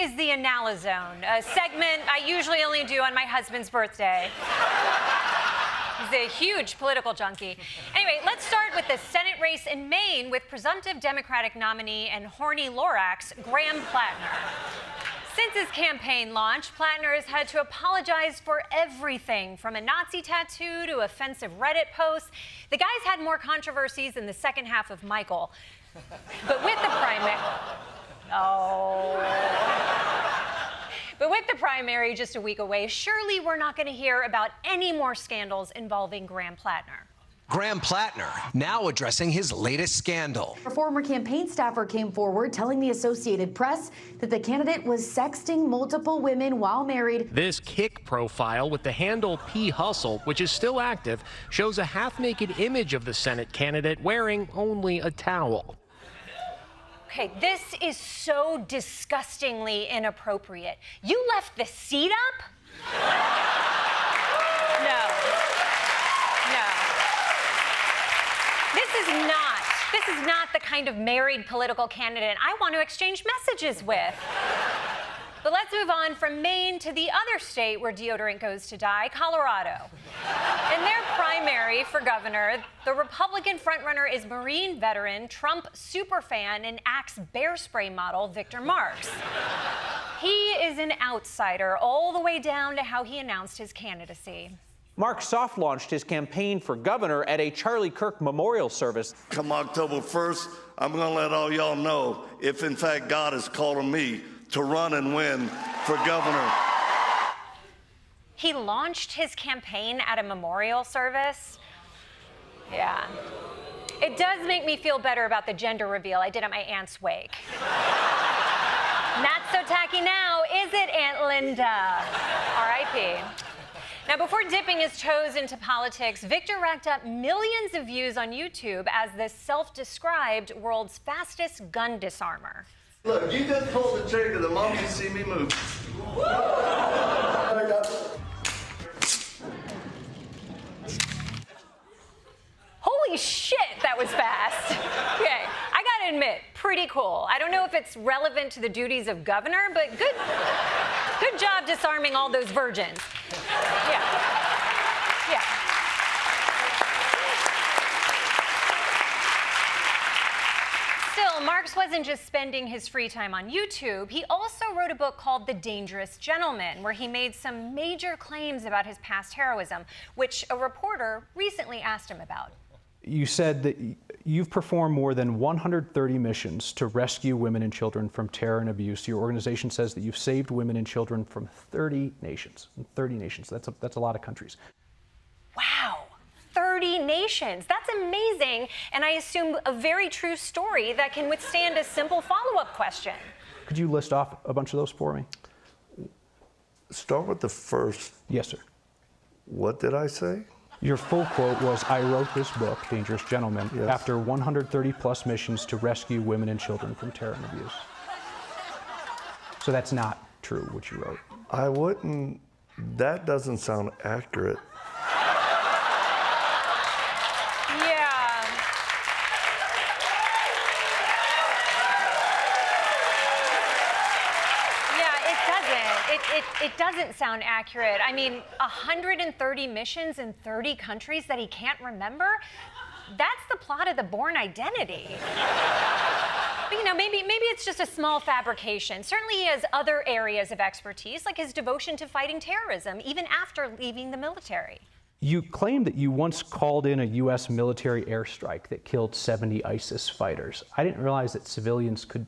is the Analyzone, a segment I usually only do on my husband's birthday. He's a huge political junkie. Anyway, let's start with the Senate race in Maine with presumptive Democratic nominee and horny Lorax, Graham Platner. Since his campaign launch, Platner has had to apologize for everything from a Nazi tattoo to offensive Reddit posts. The guy's had more controversies than the second half of Michael. But with the primary just a week away, surely we're not going to hear about any more scandals involving Graham Platner. Graham Platner now addressing his latest scandal. A former campaign staffer came forward telling the Associated Press that the candidate was sexting multiple women while married. This Kick profile with the handle P. Hustle, which is still active, shows a half-naked image of the Senate candidate wearing only a towel. Okay, this is so disgustingly inappropriate. You left the seat up? No. This is not the kind of married political candidate I want to exchange messages with. But let's move on from Maine to the other state where deodorant goes to die, Colorado. In their primary for governor, the Republican frontrunner is Marine veteran, Trump superfan, and Axe bear spray model Victor Marx. He is an outsider all the way down to how he announced his candidacy. Mark soft-launched his campaign for governor at a Charlie Kirk memorial service. Come October 1st, I'm going to let all y'all know if, in fact, God is calling me to run and win for governor. He launched his campaign at a memorial service? Yeah. It does make me feel better about the gender reveal I did at my aunt's wake. Not so tacky now, is it, Aunt Linda? R.I.P. Now, before dipping his toes into politics, Victor racked up millions of views on YouTube as the self-described world's fastest gun disarmer. Look, you just pull the trigger the moment you see me move. Holy shit, that was fast. Okay, I gotta admit, pretty cool. I don't know if it's relevant to the duties of governor, but good job disarming all those virgins. Yeah. Still, Marx wasn't just spending his free time on YouTube. He also wrote a book called The Dangerous Gentleman, where he made some major claims about his past heroism, which a reporter recently asked him about. You said that you've performed more than 130 missions to rescue women and children from terror and abuse. Your organization says that you've saved women and children from 30 nations. 30 nations, that's a lot of countries. Wow, 30 nations. That's amazing, and I assume a very true story that can withstand a simple follow-up question. Could you list off a bunch of those for me? Start with the first. Yes, sir. What did I say? Your full quote was, I wrote this book, Dangerous Gentleman, yes, after 130 plus missions to rescue women and children from terror and abuse. So that's not true, what you wrote. I wouldn't, that doesn't sound accurate. It doesn't sound accurate. I mean, 130 missions in 30 countries that he can't remember? That's the plot of The Bourne Identity. But, you know, maybe it's just a small fabrication. Certainly he has other areas of expertise, like his devotion to fighting terrorism, even after leaving the military. You claimed that you once called in a U.S. military airstrike that killed 70 ISIS fighters. I didn't realize that civilians could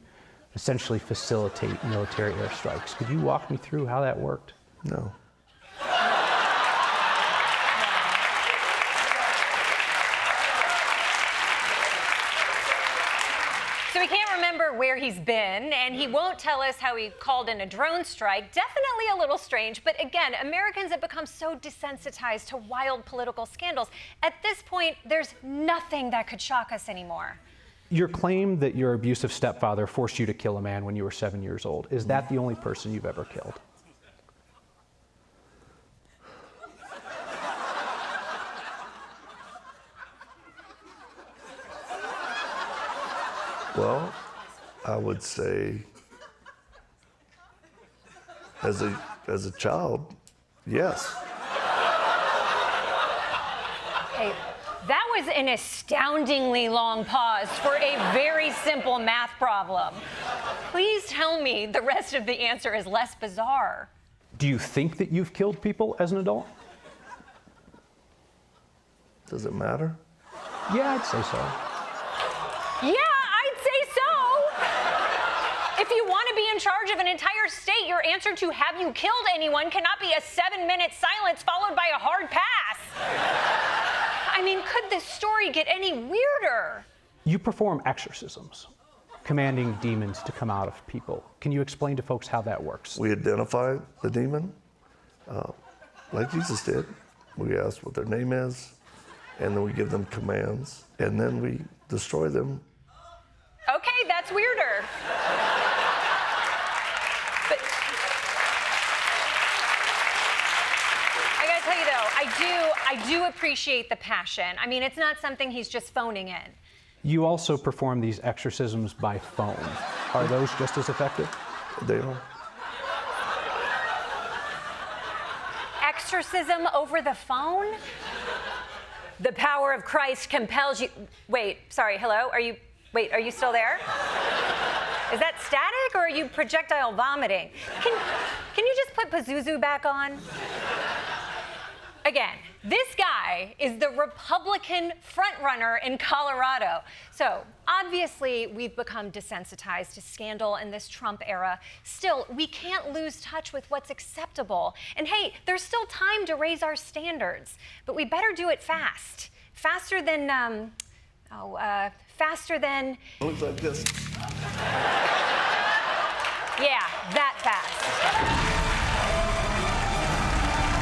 essentially facilitate military airstrikes. Could you walk me through how that worked? No. So he can't remember where he's been, and he won't tell us how he called in a drone strike. Definitely a little strange, but again, Americans have become so desensitized to wild political scandals. At this point, there's nothing that could shock us anymore. Your claim that your abusive stepfather forced you to kill a man when you were 7 years old, is that the only person you've ever killed? Well, I would say As a child, yes. Hey, that was an astoundingly long pause for a very simple math problem. Please tell me the rest of the answer is less bizarre. Do you think that you've killed people as an adult? Does it matter? Yeah, I'd say so. Yeah, I'd say so. If you want to be in charge of an entire state, your answer to "have you killed anyone" cannot be a 7-minute silence followed by a hard pass. I mean, could this story get any weirder? You perform exorcisms, commanding demons to come out of people. Can you explain to folks how that works? We identify the demon, like Jesus did. We ask what their name is, and then we give them commands, and then we destroy them. Okay, that's weirder. But I gotta tell you though, I do appreciate the passion. I mean, it's not something he's just phoning in. You also perform these exorcisms by phone. Are those just as effective? They are. Exorcism over the phone? The power of Christ compels you. Wait, sorry, hello? Are you still there? Is that static or are you projectile vomiting? Can you just put Pazuzu back on? Again, this guy is the Republican frontrunner in Colorado. So obviously we've become desensitized to scandal in this Trump era. Still, we can't lose touch with what's acceptable. And hey, there's still time to raise our standards, but we better do it fast. Faster than, Looks like this. yeah, that fast.